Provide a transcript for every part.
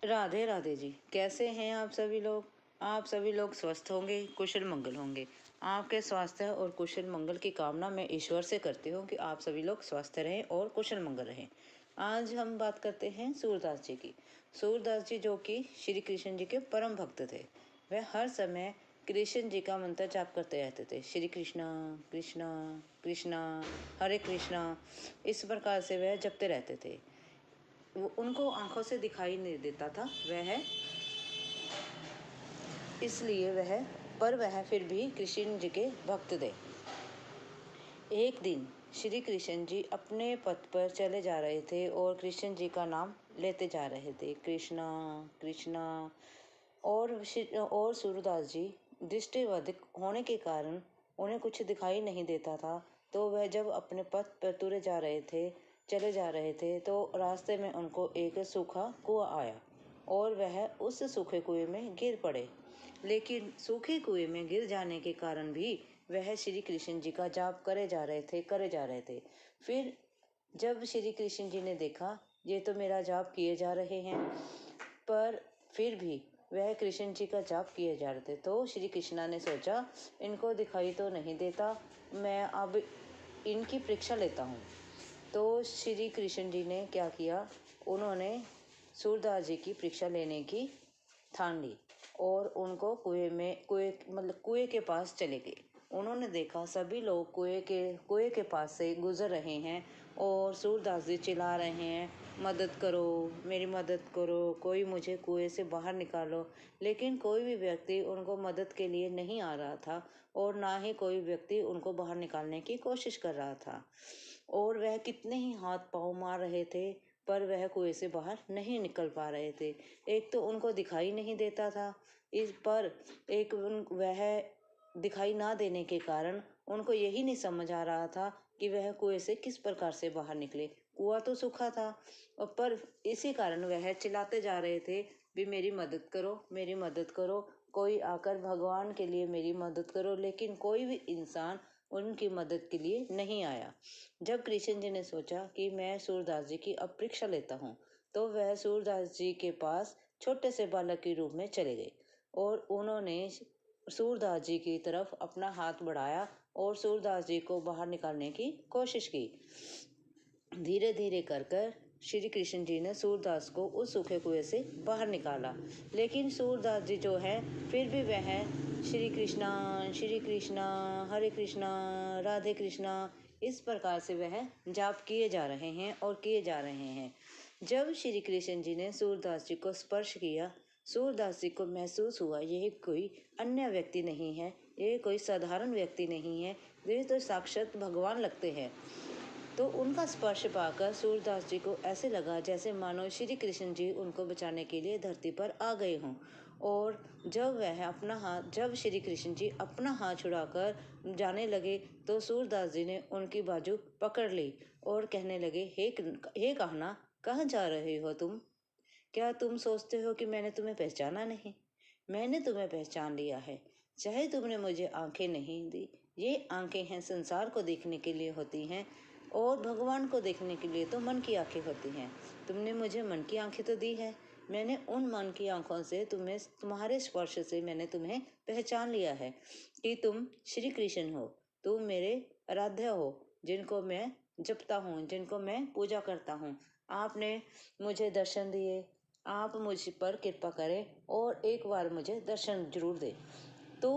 राधे राधे जी। कैसे हैं आप सभी लोग? आप सभी लोग स्वस्थ होंगे, कुशल मंगल होंगे। आपके स्वास्थ्य और कुशल मंगल की कामना मैं ईश्वर से करती हूँ कि आप सभी लोग स्वस्थ रहें और कुशल मंगल रहें। आज हम बात करते हैं सूरदास जी की। सूरदास जी जो कि श्री कृष्ण जी के परम भक्त थे। वह हर समय कृष्ण जी का मंत्र जाप करते रहते थे। श्री कृष्णा कृष्णा कृष्णा, हरे कृष्णा, इस प्रकार से वह जपते रहते थे। वो उनको आंखों से दिखाई नहीं देता था वह, इसलिए वह फिर भी कृष्ण जी के भक्त थे। एक दिन श्री कृष्ण जी अपने पथ पर चले जा रहे थे और कृष्ण जी का नाम लेते जा रहे थे, कृष्णा कृष्णा। और सूरदास जी दृष्टिबाधित होने के कारण उन्हें कुछ दिखाई नहीं देता था। तो वह जब अपने पथ पर चले जा रहे थे तो रास्ते में उनको एक सूखा कुआं आया और वह उस सूखे कुएं में गिर पड़े। लेकिन सूखे कुएं में गिर जाने के कारण भी वह श्री कृष्ण जी का जाप करे जा रहे थे। फिर जब श्री कृष्ण जी ने देखा ये तो मेरा जाप किए जा रहे हैं, पर फिर भी वह कृष्ण जी का जाप किए जा रहे थे, तो श्री कृष्णा ने सोचा इनको दिखाई तो नहीं देता, मैं अब इनकी परीक्षा लेता हूँ। तो श्री कृष्ण जी ने क्या किया, उन्होंने सूरदास जी की परीक्षा लेने की ठान ली और उनको कुएं के पास चले गए। उन्होंने देखा सभी लोग कुएं के पास से गुजर रहे हैं और सूरदास जी चिल्ला रहे हैं, मदद करो, मेरी मदद करो, कोई मुझे कुएं से बाहर निकालो। लेकिन कोई भी व्यक्ति उनको मदद के लिए नहीं आ रहा था और ना ही कोई व्यक्ति उनको बाहर निकालने की कोशिश कर रहा था। और वह कितने ही हाथ पांव मार रहे थे पर वह कुएं से बाहर नहीं निकल पा रहे थे। एक तो उनको दिखाई नहीं देता था, इस पर वह दिखाई ना देने के कारण उनको यही नहीं समझ आ रहा था कि वह कुएं से किस प्रकार से बाहर निकले। कुआं तो सूखा था और पर इसी कारण वह चिल्लाते जा रहे थे भी मेरी मदद करो, मेरी मदद करो, कोई आकर भगवान के लिए मेरी मदद करो। लेकिन कोई भी इंसान उनकी मदद के लिए नहीं आया। जब कृष्ण जी ने सोचा कि मैं सूरदास जी की अब परीक्षा लेता हूँ, तो वह सूरदास जी के पास छोटे से बालक के रूप में चले गए और उन्होंने सूरदास जी की तरफ अपना हाथ बढ़ाया और सूरदास जी को बाहर निकालने की कोशिश की। धीरे धीरे कर श्री कृष्ण जी ने सूरदास को उस सूखे कुएं से बाहर निकाला। लेकिन सूरदास जी जो है फिर भी वह श्री कृष्णा हरे कृष्णा राधे कृष्णा, इस प्रकार से वह जाप किए जा रहे हैं और किए जा रहे हैं। जब श्री कृष्ण जी ने सूरदास जी को स्पर्श किया, सूरदास जी को महसूस हुआ यह कोई अन्य व्यक्ति नहीं है, ये कोई साधारण व्यक्ति नहीं है, ये तो साक्षात भगवान लगते हैं। तो उनका स्पर्श पाकर सूरदास जी को ऐसे लगा जैसे मानो श्री कृष्ण जी उनको बचाने के लिए धरती पर आ गए हों। और जब श्री कृष्ण जी अपना हाथ छुड़ाकर जाने लगे तो सूरदास जी ने उनकी बाजू पकड़ ली और कहने लगे, हे कहना, कहाँ जा रहे हो तुम? क्या तुम सोचते हो कि मैंने तुम्हें पहचाना नहीं? मैंने तुम्हें पहचान लिया है। चाहे तुमने मुझे आंखें नहीं दी, ये आंखें हैं संसार को देखने के लिए होती हैं और भगवान को देखने के लिए तो मन की आंखें होती हैं। तुमने मुझे मन की आंखें तो दी है, मैंने उन मन की आंखों से तुम्हारे स्पर्श से मैंने तुम्हें पहचान लिया है कि तुम श्री कृष्ण हो, तुम मेरे आराध्य हो, जिनको मैं जपता हूँ, जिनको मैं पूजा करता हूँ। आपने मुझे दर्शन दिए, आप मुझ पर कृपा करें और एक बार मुझे दर्शन जरूर दें। तो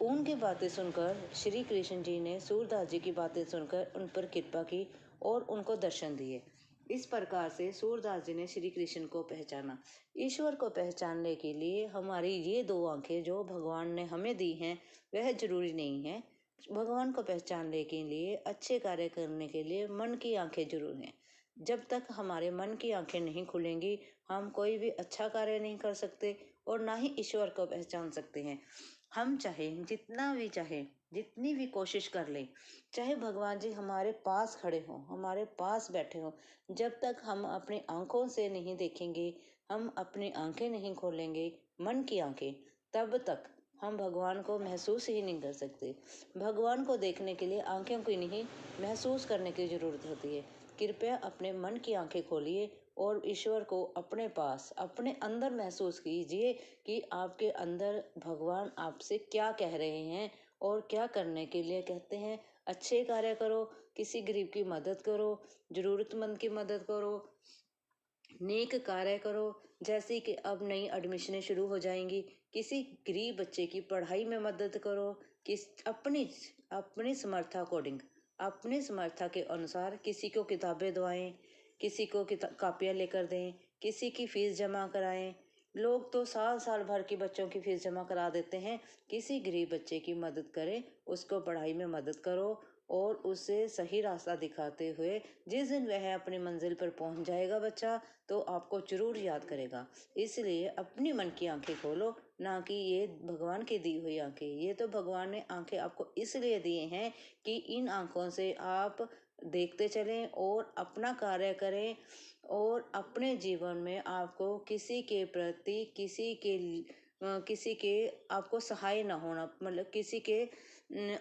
उनकी बातें सुनकर श्री कृष्ण जी ने सूरदास जी की बातें सुनकर उन पर कृपा की और उनको दर्शन दिए। इस प्रकार से सूरदास जी ने श्री कृष्ण को पहचाना। ईश्वर को पहचानने के लिए हमारी ये दो आंखें जो भगवान ने हमें दी हैं वह जरूरी नहीं है। भगवान को पहचानने के लिए, अच्छे कार्य करने के लिए मन की आंखें जरूर हैं। जब तक हमारे मन की आंखें नहीं खुलेंगी हम कोई भी अच्छा कार्य नहीं कर सकते और ना ही ईश्वर को पहचान सकते हैं। हम चाहे जितनी भी कोशिश कर लें, चाहे भगवान जी हमारे पास खड़े हों, हमारे पास बैठे हों, जब तक हम अपनी आंखों से नहीं देखेंगे, हम अपनी आंखें नहीं खोलेंगे, मन की आंखें, तब तक हम भगवान को महसूस ही नहीं कर सकते। भगवान को देखने के लिए आंखों की नहीं, महसूस करने की जरूरत होती है। कृपया अपने मन की आंखें खोलिए और ईश्वर को अपने पास, अपने अंदर महसूस कीजिए कि आपके अंदर भगवान आपसे क्या कह रहे हैं और क्या करने के लिए कहते हैं। अच्छे कार्य करो, किसी गरीब की मदद करो, ज़रूरतमंद की मदद करो, नेक कार्य करो। जैसे कि अब नई एडमिशनें शुरू हो जाएंगी, किसी गरीब बच्चे की पढ़ाई में मदद करो। किस अपनी अपनी समर्थ अकॉर्डिंग, अपनी समर्था के अनुसार किसी को किताबें दवाएं, किसी को कापियाँ लेकर दें, किसी की फीस जमा कराएं। लोग तो साल साल भर की बच्चों की फीस जमा करा देते हैं। किसी गरीब बच्चे की मदद करें, उसको पढ़ाई में मदद करो और उसे सही रास्ता दिखाते हुए जिस दिन वह अपनी मंजिल पर पहुंच जाएगा बच्चा, तो आपको जरूर याद करेगा। इसलिए अपनी मन की आंखें खोलो, ना कि ये भगवान की दी हुई आंखें। ये तो भगवान ने आंखें आपको इसलिए दिए हैं कि इन आंखों से आप देखते चलें और अपना कार्य करें और अपने जीवन में आपको किसी के प्रति, किसी के आपको सहाय ना होना, मतलब किसी के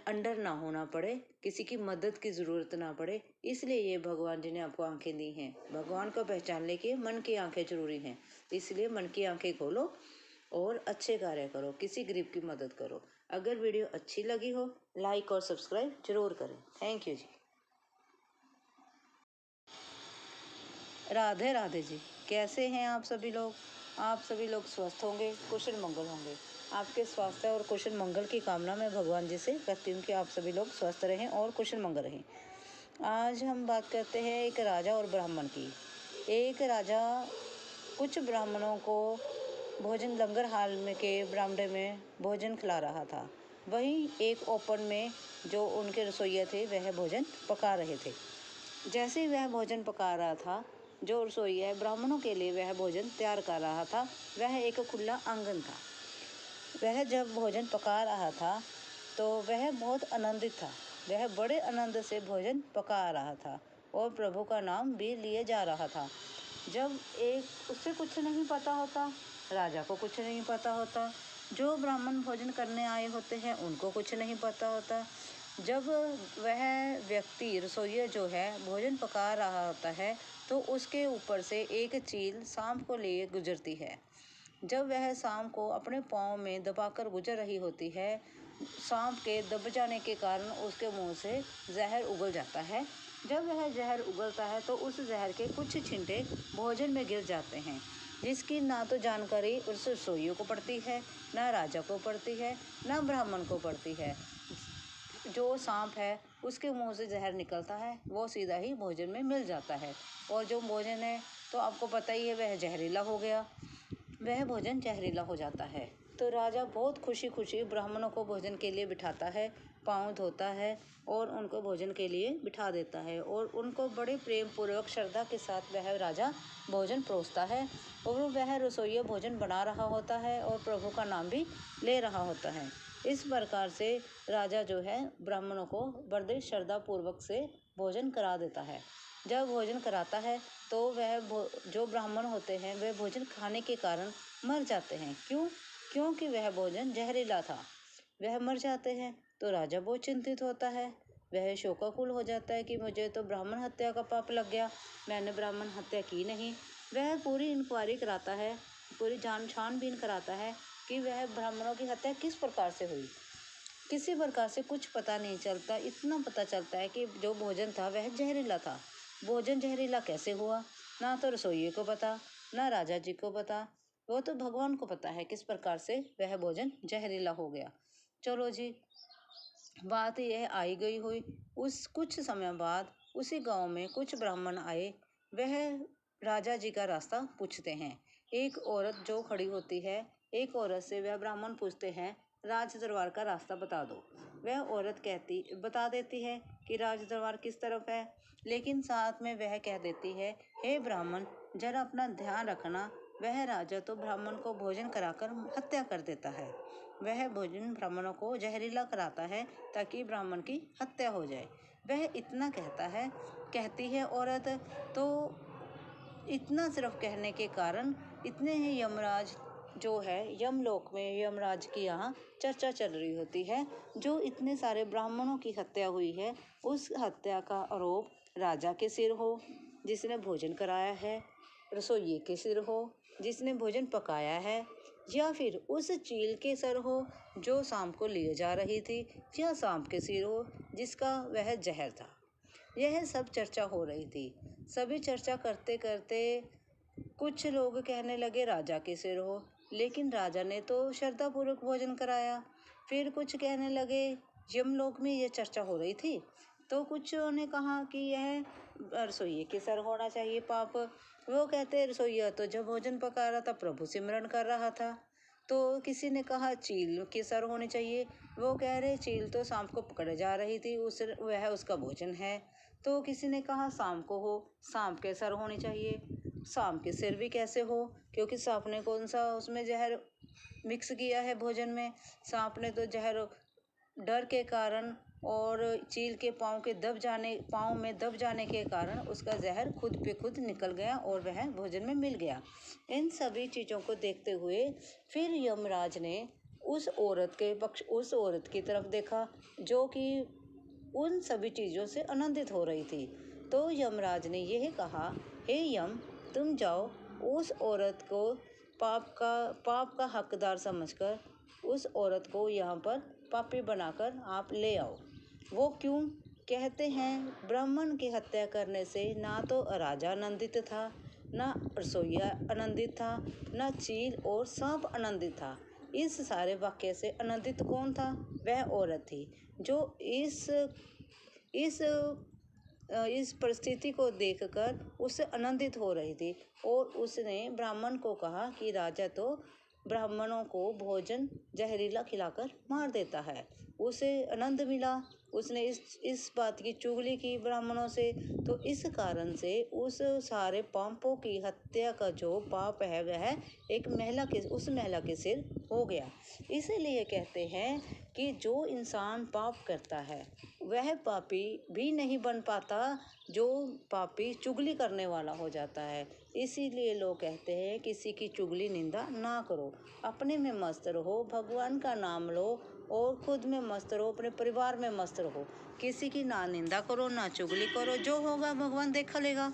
अंडर ना होना पड़े, किसी की मदद की ज़रूरत ना पड़े। इसलिए ये भगवान जी ने आपको आंखें दी हैं। भगवान को पहचानने के मन की आंखें जरूरी हैं। इसलिए मन की आंखें खोलो और अच्छे कार्य करो, किसी गरीब की मदद करो। अगर वीडियो अच्छी लगी हो, लाइक और सब्सक्राइब जरूर करें। थैंक यू जी। राधे राधे जी। कैसे हैं आप सभी लोग? आप सभी लोग स्वस्थ होंगे, कुशल मंगल होंगे। आपके स्वास्थ्य और कुशल मंगल की कामना मैं भगवान जी से करती हूँ कि आप सभी लोग स्वस्थ रहें और कुशल मंगल रहें। आज हम बात करते हैं एक राजा और ब्राह्मण की। एक राजा कुछ ब्राह्मणों को भोजन लंगर हाल में के बरामदे में भोजन खिला रहा था। वहीं एक ओपन में जो उनके रसोइया थे वह भोजन पका रहे थे। जैसे ही वह भोजन पका रहा था, जो रसोइया ब्राह्मणों के लिए वह भोजन तैयार कर रहा था, वह एक खुला आंगन था। वह जब भोजन पका रहा था तो वह बहुत आनंदित था। वह बड़े आनंद से भोजन पका रहा था और प्रभु का नाम भी लिए जा रहा था। जब एक उसे कुछ नहीं पता होता, राजा को कुछ नहीं पता होता, जो ब्राह्मण भोजन करने आए होते हैं उनको कुछ नहीं पता होता। जब वह व्यक्ति रसोइया जो है भोजन पका रहा होता है तो उसके ऊपर से एक चील सांप को लिए गुजरती है। जब वह सांप को अपने पाँव में दबाकर गुजर रही होती है, सांप के दब जाने के कारण उसके मुंह से जहर उगल जाता है। जब वह जहर उगलता है तो उस जहर के कुछ छींटे भोजन में गिर जाते हैं, जिसकी ना तो जानकारी उस रसोइयों को पड़ती है, ना राजा को पड़ती है, ना ब्राह्मण को पड़ती है। जो सांप है उसके मुंह से जहर निकलता है, वो सीधा ही भोजन में मिल जाता है और जो भोजन है तो आपको पता ही है वह जहरीला हो गया, वह भोजन जहरीला हो जाता है। तो राजा बहुत खुशी खुशी ब्राह्मणों को भोजन के लिए बिठाता है, पाँव धोता है और उनको भोजन के लिए बिठा देता है और उनको बड़े प्रेम पूर्वक श्रद्धा के साथ वह राजा भोजन परोसता है और वह रसोइया भोजन बना रहा होता है और प्रभु का नाम भी ले रहा होता है। इस प्रकार से राजा जो है ब्राह्मणों को बड़े श्रद्धा पूर्वक से भोजन करा देता है। जब भोजन कराता है तो वह जो ब्राह्मण होते हैं वह भोजन खाने के कारण मर जाते हैं। क्यों? क्योंकि वह भोजन जहरीला था, वह मर जाते हैं। तो राजा बहुत चिंतित होता है, वह शोकाकुल हो जाता है कि मुझे तो ब्राह्मण हत्या का पाप लग गया, मैंने ब्राह्मण हत्या की नहीं। वह पूरी इंक्वायरी कराता है, पूरी छानबीन कराता है कि वह ब्राह्मणों की हत्या किस प्रकार से हुई। किसी प्रकार से कुछ पता नहीं चलता। इतना पता चलता है कि जो भोजन था वह जहरीला था। भोजन जहरीला कैसे हुआ, ना तो रसोइये को पता, ना राजा जी को पता, वो तो भगवान को पता है किस प्रकार से वह भोजन जहरीला हो गया। चलो जी, बात यह आई गई हुई। उस कुछ समय बाद उसी गांव में कुछ ब्राह्मण आए। वह राजा जी का रास्ता पूछते हैं। एक औरत जो खड़ी होती है, एक औरत से वह ब्राह्मण पूछते हैं, राज दरबार का रास्ता बता दो। वह औरत बता देती है कि राज दरबार किस तरफ है, लेकिन साथ में वह कह देती है, हे ब्राह्मण जरा अपना ध्यान रखना, वह राजा तो ब्राह्मण को भोजन कराकर हत्या कर देता है। वह भोजन ब्राह्मणों को जहरीला कराता है ताकि ब्राह्मण की हत्या हो जाए। वह इतना कहती है औरत। तो इतना सिर्फ कहने के कारण इतने ही यमराज जो है यमलोक में यमराज की यहाँ चर्चा चल रही होती है। जो इतने सारे ब्राह्मणों की हत्या हुई है, उस हत्या का आरोप राजा के सिर हो जिसने भोजन कराया है। रसोइये के सिर हो जिसने भोजन पकाया है, या फिर उस चील के सर हो जो सांप को लिए जा रही थी, या सांप के सिर हो जिसका वह जहर था। यह सब चर्चा हो रही थी। सभी चर्चा करते करते कुछ लोग कहने लगे राजा के सिर हो, लेकिन राजा ने तो श्रद्धापूर्वक भोजन कराया। फिर कुछ कहने लगे यमलोक में यह चर्चा हो रही थी, तो कुछ ने कहा कि यह रसोइये के सर होना चाहिए पाप। वो कहते रसोइया तो जब भोजन पका रहा था प्रभु सिमरन कर रहा था। तो किसी ने कहा चील के सर होने चाहिए। वो कह रहे चील तो सांप को पकड़े जा रही थी, वह उसका भोजन है। तो किसी ने कहा सांप को हो, सांप के सर होने चाहिए। सांप के सिर भी कैसे हो, क्योंकि सांप ने कौन सा उसमें जहर मिक्स किया है भोजन में। सांप ने तो जहर डर के कारण और चील के पाँव में दब जाने के कारण उसका जहर खुद पे खुद निकल गया और वह भोजन में मिल गया। इन सभी चीज़ों को देखते हुए फिर यमराज ने उस औरत की तरफ देखा जो कि उन सभी चीज़ों से आनंदित हो रही थी। तो यमराज ने यह कहा, हे यम, तुम जाओ उस औरत को पाप का हकदार समझकर उस औरत को यहाँ पर पापी बनाकर आप ले आओ। वो क्यों? कहते हैं ब्राह्मण की हत्या करने से ना तो राजा आनंदित था, ना रसोइया आनंदित था, ना चील और सांप आनंदित था। इस सारे वाक्य से आनंदित कौन था? वह औरत थी जो इस परिस्थिति को देखकर उससे आनंदित हो रही थी। और उसने ब्राह्मण को कहा कि राजा तो ब्राह्मणों को भोजन जहरीला खिलाकर मार देता है। उसे आनंद मिला, उसने इस बात की चुगली की ब्राह्मणों से, तो इस कारण से उस सारे पापों की हत्या का जो पाप है वह उस महिला के सिर हो गया। इसीलिए कहते हैं कि जो इंसान पाप करता है वह पापी भी नहीं बन पाता, जो पापी चुगली करने वाला हो जाता है। इसीलिए लोग कहते हैं किसी की चुगली निंदा ना करो, अपने में मस्त रहो, भगवान का नाम लो और खुद में मस्त रहो, अपने परिवार में मस्त रहो। किसी की ना निंदा करो, ना चुगली करो। जो होगा भगवान देख लेगा,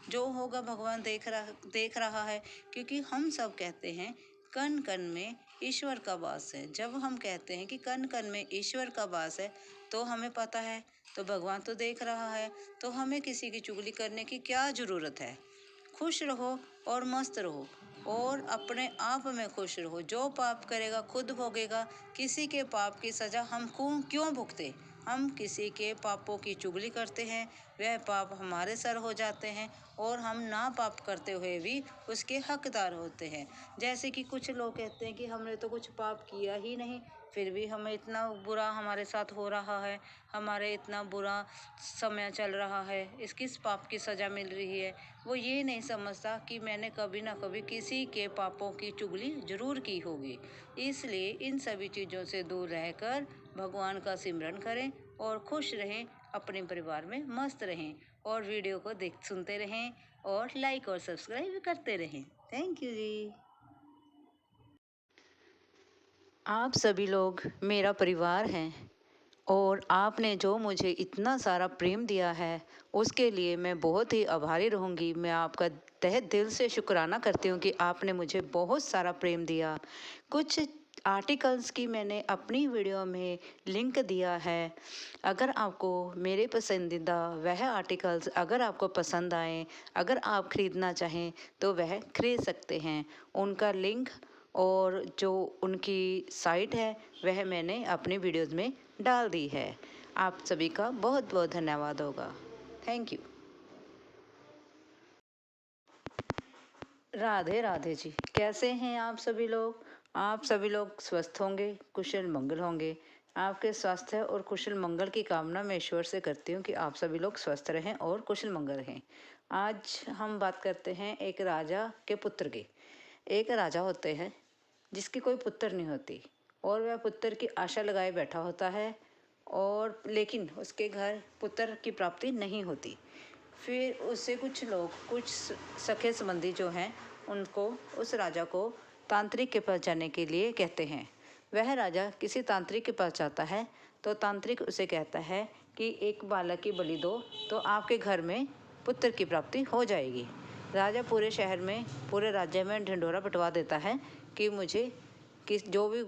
जो होगा भगवान देख रहा है। क्योंकि हम सब कहते हैं कण कण में ईश्वर का वास है। जब हम कहते हैं कि कण कण में ईश्वर का वास है तो हमें पता है, तो भगवान तो देख रहा है, तो हमें किसी की चुगली करने की क्या ज़रूरत है। खुश रहो और मस्त रहो और अपने आप में खुश रहो। जो पाप करेगा खुद भोगेगा। किसी के पाप की सज़ा हम क्यों भुगते? हम किसी के पापों की चुगली करते हैं, वह पाप हमारे सर हो जाते हैं और हम ना पाप करते हुए भी उसके हकदार होते हैं। जैसे कि कुछ लोग कहते हैं कि हमने तो कुछ पाप किया ही नहीं, फिर भी हमें इतना बुरा हमारे साथ हो रहा है, हमारे इतना बुरा समय चल रहा है, किस पाप की सज़ा मिल रही है। वो ये नहीं समझता कि मैंने कभी ना कभी किसी के पापों की चुगली जरूर की होगी। इसलिए इन सभी चीज़ों से दूर रहकर भगवान का सिमरन करें और खुश रहें, अपने परिवार में मस्त रहें और वीडियो को सुनते रहें और लाइक और सब्सक्राइब करते रहें। थैंक यू जी। आप सभी लोग मेरा परिवार हैं और आपने जो मुझे इतना सारा प्रेम दिया है उसके लिए मैं बहुत ही आभारी रहूँगी। मैं आपका तहे दिल से शुक्राना करती हूँ कि आपने मुझे बहुत सारा प्रेम दिया। कुछ आर्टिकल्स की मैंने अपनी वीडियो में लिंक दिया है। अगर आपको मेरे पसंदीदा वह आर्टिकल्स अगर आपको पसंद आए, अगर आप ख़रीदना चाहें तो वह खरीद सकते हैं। उनका लिंक और जो उनकी साइट है वह मैंने अपनी वीडियोज़ में डाल दी है। आप सभी का बहुत बहुत धन्यवाद होगा। Thank you. राधे राधे जी। कैसे हैं आप सभी लोग? आप सभी लोग स्वस्थ होंगे, कुशल मंगल होंगे। आपके स्वास्थ्य और कुशल मंगल की कामना मैं ईश्वर से करती हूँ कि आप सभी लोग स्वस्थ रहें और कुशल मंगल रहें। आज हम बात करते हैं एक राजा के पुत्र की। एक राजा होते हैं जिसकी कोई पुत्र नहीं होती और वह पुत्र की आशा लगाए बैठा होता है और लेकिन उसके घर पुत्र की प्राप्ति नहीं होती। फिर उससे कुछ सखे संबंधी जो हैं उनको उस राजा को तांत्रिक के पास जाने के लिए कहते हैं। वह राजा किसी तांत्रिक के पास जाता है तो तांत्रिक उसे कहता है कि एक बालक की बलि दो तो आपके घर में पुत्र की प्राप्ति हो जाएगी। राजा पूरे शहर में, पूरे राज्य में ढिंढोरा पिटवा देता है कि मुझे जो भी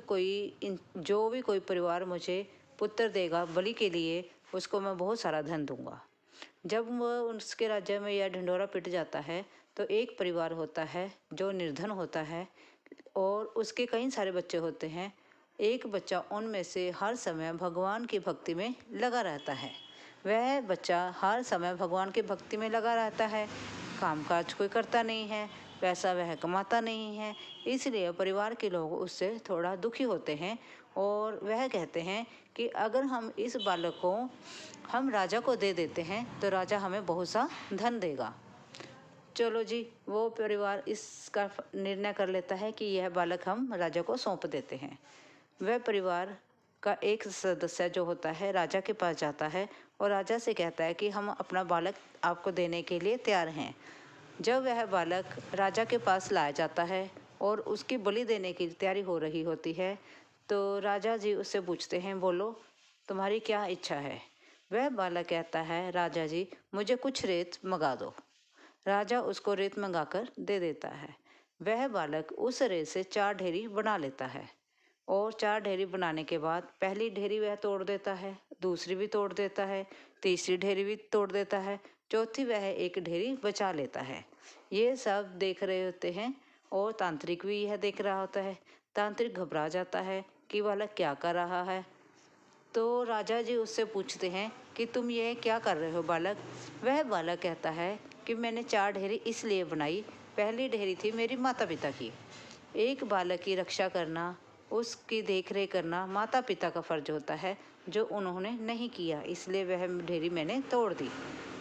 कोई परिवार मुझे पुत्र देगा बलि के लिए, उसको मैं बहुत सारा धन दूंगा। जब वह उसके राज्य में यह ढिंढोरा पिट जाता है तो एक परिवार होता है जो निर्धन होता है और उसके कई सारे बच्चे होते हैं। एक बच्चा उनमें से हर समय भगवान की भक्ति में लगा रहता है। वह बच्चा हर समय भगवान की भक्ति में लगा रहता है, कामकाज कोई करता नहीं है, पैसा वह कमाता नहीं है, इसलिए परिवार के लोग उससे थोड़ा दुखी होते हैं और वह कहते हैं कि अगर हम इस बालक को हम राजा को दे देते हैं तो राजा हमें बहुत सा धन देगा। चलो जी, वो परिवार इसका निर्णय कर लेता है कि यह बालक हम राजा को सौंप देते हैं। वह परिवार का एक सदस्य जो होता है राजा के पास जाता है और राजा से कहता है कि हम अपना बालक आपको देने के लिए तैयार हैं। जब वह बालक राजा के पास लाया जाता है और उसकी बलि देने की तैयारी हो रही होती है तो राजा जी उससे पूछते हैं, बोलो तुम्हारी क्या इच्छा है। वह बालक कहता है, राजा जी मुझे कुछ रेत मंगा दो। राजा उसको रेत मंगाकर दे देता है। वह बालक उस रेत से 4 ढेरी बना लेता है और 4 ढेरी बनाने के बाद पहली ढेरी वह तोड़ देता है, दूसरी भी तोड़ देता है, तीसरी ढेरी भी तोड़ देता है, चौथी वह एक ढेरी बचा लेता है। ये सब देख रहे होते हैं और तांत्रिक भी यह देख रहा होता है। तांत्रिक घबरा जाता है कि बालक क्या कर रहा है। तो राजा जी उससे पूछते हैं कि तुम ये क्या कर रहे हो बालक। वह बालक कहता है कि मैंने 4 ढेरी इसलिए बनाई। पहली ढेरी थी मेरी माता पिता की। एक बालक की रक्षा करना, उसकी देखरेख करना माता पिता का फर्ज होता है, जो उन्होंने नहीं किया, इसलिए वह ढेरी मैंने तोड़ दी।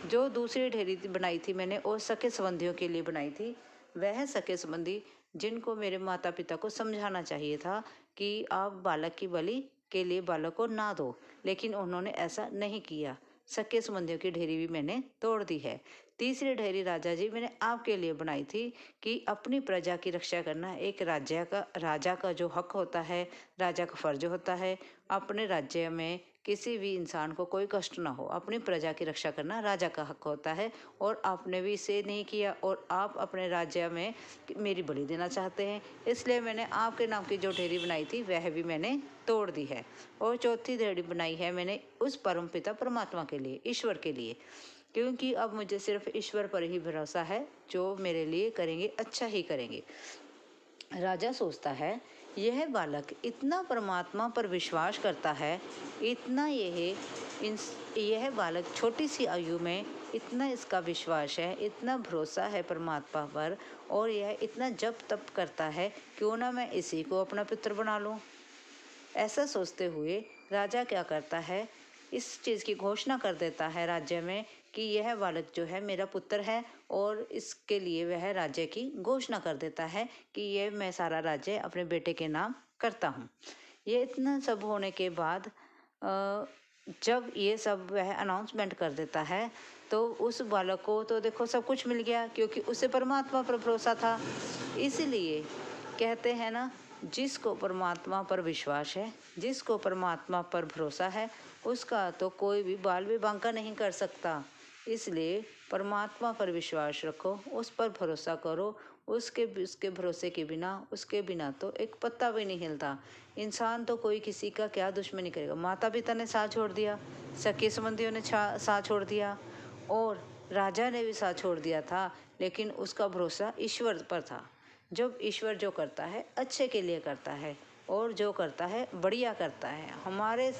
जो दूसरी ढेरी बनाई थी मैंने और सगे संबंधियों के लिए बनाई थी। वह सगे संबंधी जिनको मेरे माता पिता को समझाना चाहिए था कि आप बालक की बलि के लिए बालक को ना दो, लेकिन उन्होंने ऐसा नहीं किया। सगे संबंधियों की ढेरी भी मैंने तोड़ दी है। तीसरी ढेरी राजा जी मैंने आपके लिए बनाई थी कि अपनी प्रजा की रक्षा करना एक राजा का जो हक होता है, राजा का फर्ज होता है। अपने राज्य में किसी भी इंसान को कोई कष्ट ना हो, अपनी प्रजा की रक्षा करना राजा का हक होता है और आपने भी इसे नहीं किया और आप अपने राज्य में मेरी बलि देना चाहते हैं, इसलिए मैंने आपके नाम की जो ढेरी बनाई थी वह भी मैंने तोड़ दी है। और चौथी ढेरी बनाई है मैंने उस परम पिता परमात्मा के लिए, ईश्वर के लिए, क्योंकि अब मुझे सिर्फ ईश्वर पर ही भरोसा है, जो मेरे लिए करेंगे अच्छा ही करेंगे। राजा सोचता है यह बालक इतना परमात्मा पर विश्वास करता है, इतना यह बालक छोटी सी आयु में इतना इसका विश्वास है, इतना भरोसा है परमात्मा पर और यह इतना जप तप करता है, क्यों ना मैं इसी को अपना पुत्र बना लूं। ऐसा सोचते हुए राजा क्या करता है, इस चीज़ की घोषणा कर देता है राज्य में कि यह बालक जो है मेरा पुत्र है और इसके लिए वह राज्य की घोषणा कर देता है कि ये मैं सारा राज्य अपने बेटे के नाम करता हूँ। ये इतना सब होने के बाद जब ये सब वह अनाउंसमेंट कर देता है तो उस बालक को तो देखो सब कुछ मिल गया, क्योंकि उसे परमात्मा पर भरोसा था। इसलिए कहते हैं ना, जिसको परमात्मा पर विश्वास है, जिसको परमात्मा पर भरोसा है, उसका तो कोई भी बाल भी बांका नहीं कर सकता। इसलिए परमात्मा पर विश्वास रखो, उस पर भरोसा करो। उसके भरोसे के बिना, उसके बिना तो एक पत्ता भी नहीं हिलता। इंसान तो कोई किसी का क्या दुश्मनी करेगा। माता पिता ने साथ छोड़ दिया, सगे संबंधियों ने साथ छोड़ दिया और राजा ने भी साथ छोड़ दिया था, लेकिन उसका भरोसा ईश्वर पर था। जब ईश्वर जो करता है अच्छे के लिए करता है और जो करता है बढ़िया करता है, हमारे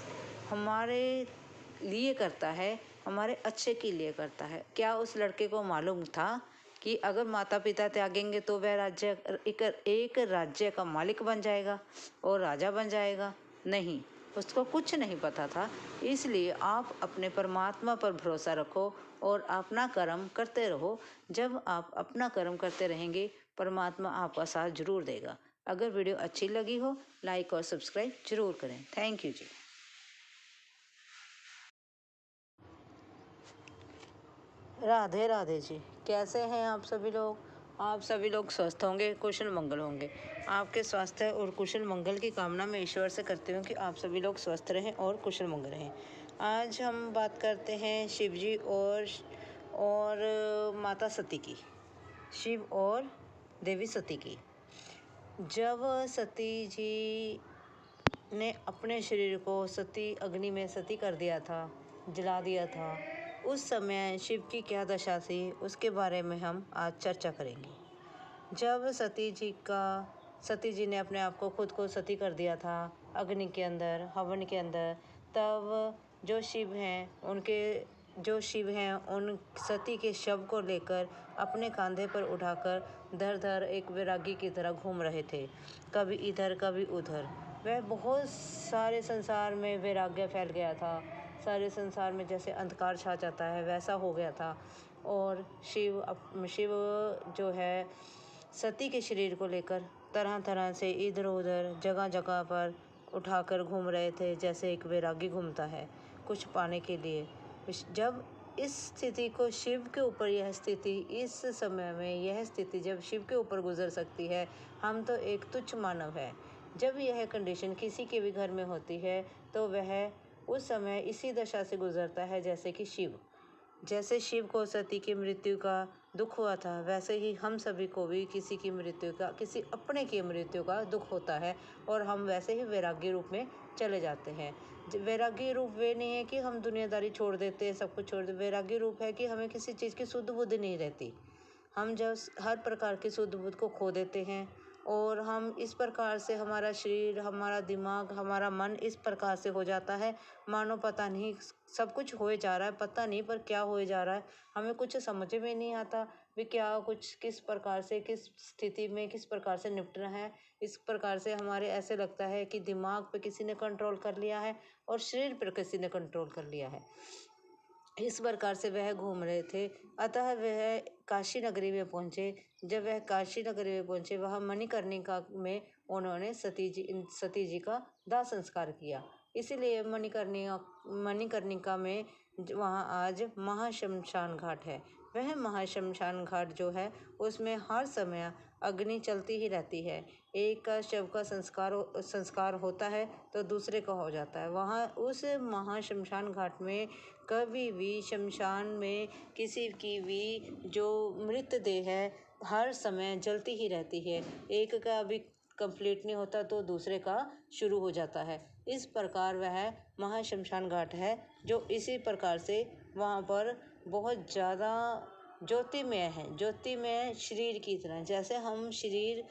लिए करता है, हमारे अच्छे के लिए करता है। क्या उस लड़के को मालूम था कि अगर माता पिता त्यागेंगे तो वह राज्य एक राज्य का मालिक बन जाएगा और राजा बन जाएगा? नहीं, उसको कुछ नहीं पता था। इसलिए आप अपने परमात्मा पर भरोसा रखो और अपना कर्म करते रहो। जब आप अपना कर्म करते रहेंगे, परमात्मा आपका साथ जरूर देगा। अगर वीडियो अच्छी लगी हो, लाइक और सब्सक्राइब जरूर करें। थैंक यू जी। राधे राधे जी। कैसे हैं आप सभी लोग? आप सभी लोग स्वस्थ होंगे, कुशल मंगल होंगे। आपके स्वास्थ्य और कुशल मंगल की कामना मैं ईश्वर से करती हूँ कि आप सभी लोग स्वस्थ रहें और कुशल मंगल रहें। आज हम बात करते हैं शिव जी और माता सती की। शिव और देवी सती की। जब सती जी ने अपने शरीर को अग्नि में सती कर दिया था, जला दिया था, उस समय शिव की क्या दशा थी, उसके बारे में हम आज चर्चा करेंगे। जब सती जी ने अपने आप को खुद को सती कर दिया था अग्नि के अंदर, हवन के अंदर, तब जो शिव हैं उन सती के शव को लेकर अपने कंधे पर उठाकर धर धर एक वैरागी की तरह घूम रहे थे, कभी इधर कभी उधर। वह बहुत सारे संसार में वैराग्य फैल गया था, सारे संसार में जैसे अंधकार छा जाता है वैसा हो गया था। और शिव जो है सती के शरीर को लेकर तरह तरह से इधर उधर जगह जगह पर उठाकर घूम रहे थे, जैसे एक वैरागी घूमता है कुछ पाने के लिए। जब इस स्थिति को शिव के ऊपर इस समय में यह स्थिति जब शिव के ऊपर गुजर सकती है, हम तो एक तुच्छ मानव है। जब यह कंडीशन किसी के भी घर में होती है तो वह उस समय इसी दशा से गुजरता है जैसे शिव को सती की मृत्यु का दुख हुआ था, वैसे ही हम सभी को भी किसी अपने की मृत्यु का दुख होता है, और हम वैसे ही वैराग्य रूप में चले जाते हैं। वैराग्य रूप वे नहीं है कि हम दुनियादारी छोड़ देते हैं, सब कुछ छोड़ देते। वैराग्य रूप है कि हमें किसी चीज़ की शुद्ध बुद्धि नहीं रहती। हम जब हर प्रकार की शुद्ध बुद्धि को खो देते हैं और हम इस प्रकार से हमारा शरीर, हमारा दिमाग, हमारा मन इस प्रकार से हो जाता है मानो पता नहीं सब कुछ होए जा रहा है, पता नहीं पर क्या होए जा रहा है, हमें कुछ समझ में नहीं आता भी क्या कुछ किस प्रकार से किस स्थिति में किस प्रकार से निपटना है। इस प्रकार से हमारे ऐसे लगता है कि दिमाग पे किसी ने कंट्रोल कर लिया है और शरीर पर किसी ने कंट्रोल कर लिया है। इस प्रकार से वह घूम रहे थे। अतः वह काशी नगरी में पहुँचे। जब वह काशी नगरी में पहुँचे, वह मणिकर्णिका में उन्होंने सती जी का दाह संस्कार किया। इसीलिए मणिकर्णिका में वहाँ आज महाशमशान घाट है। वह महाशमशान घाट जो है उसमें हर समय अग्नि चलती ही रहती है। एक का शव का संस्कार होता है तो दूसरे का हो जाता है। वहाँ उस महाशमशान घाट में कभी भी शमशान में किसी की भी जो मृतदेह है हर समय जलती ही रहती है। एक का भी कंप्लीट नहीं होता तो दूसरे का शुरू हो जाता है। इस प्रकार वह महाशमशान घाट है जो इसी प्रकार से वहाँ पर बहुत ज़्यादा ज्योतिमय है। ज्योतिमय शरीर की तरह, जैसे हम शरीर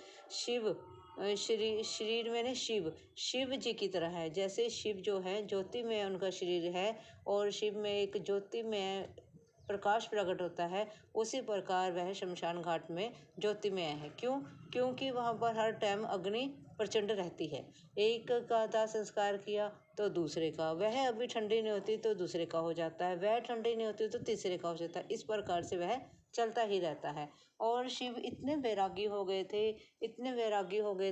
में शिव जी की तरह है। जैसे शिव जो है ज्योतिमय उनका शरीर है और शिव में एक ज्योतिमय प्रकाश प्रकट होता है, उसी प्रकार वह शमशान घाट में ज्योतिमय है। क्योंकि वहाँ पर हर टाइम अग्नि प्रचंड रहती है। एक का दाह संस्कार किया तो दूसरे का, वह अभी ठंडी नहीं होती तो दूसरे का हो जाता है, वह ठंडी नहीं होती तो तीसरे का हो जाता है। इस प्रकार से वह चलता ही रहता है। और शिव इतने वैरागी हो गए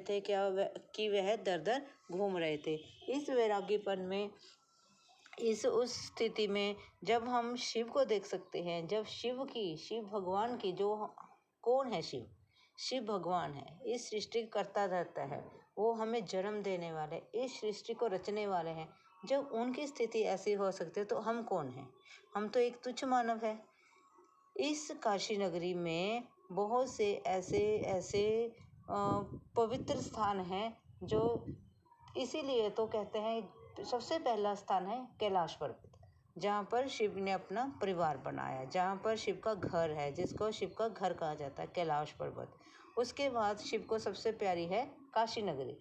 थे कि वह दर दर घूम रहे थे। इस वैरागीपन में उस स्थिति में जब हम शिव को देख सकते हैं, जब शिव भगवान की जो कौन है शिव भगवान है, इस सृष्टि करता रहता है, वो हमें जन्म देने वाले, इस सृष्टि को रचने वाले हैं। जब उनकी स्थिति ऐसी हो सकती है तो हम कौन हैं? हम तो एक तुच्छ मानव है। इस काशी नगरी में बहुत से ऐसे पवित्र स्थान हैं जो इसीलिए तो कहते हैं सबसे पहला स्थान है कैलाश पर्वत, जहाँ पर शिव ने अपना परिवार बनाया, जहाँ पर शिव का घर है, जिसको शिव का घर कहा जाता है, कैलाश पर्वत। उसके बाद शिव को सबसे प्यारी है काशी नगरी।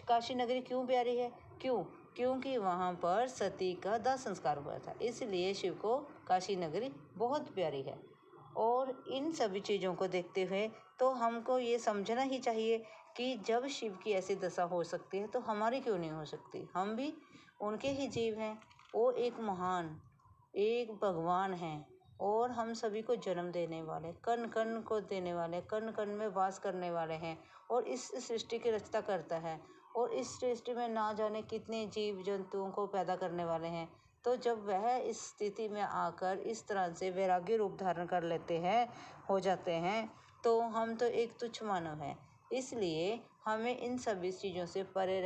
काशी नगरी क्यों प्यारी है? क्योंकि वहाँ पर सती का दाह संस्कार हुआ था, इसलिए शिव को काशी नगरी बहुत प्यारी है। और इन सभी चीज़ों को देखते हुए तो हमको ये समझना ही चाहिए कि जब शिव की ऐसी दशा हो सकती है तो हमारी क्यों नहीं हो सकती। हम भी उनके ही जीव हैं। वो एक भगवान हैं और हम सभी को जन्म देने वाले, कण कण को देने वाले, कण कण में वास करने वाले हैं और इस सृष्टि की रचना करता है और इस सृष्टि में ना जाने कितने जीव जंतुओं को पैदा करने वाले हैं। तो जब वह इस स्थिति में आकर इस तरह से वैराग्य रूप धारण कर लेते हैं, हो जाते हैं, तो हम तो एक तुच्छ मानव हैं। इसलिए हमें इन सभी चीज़ों से परे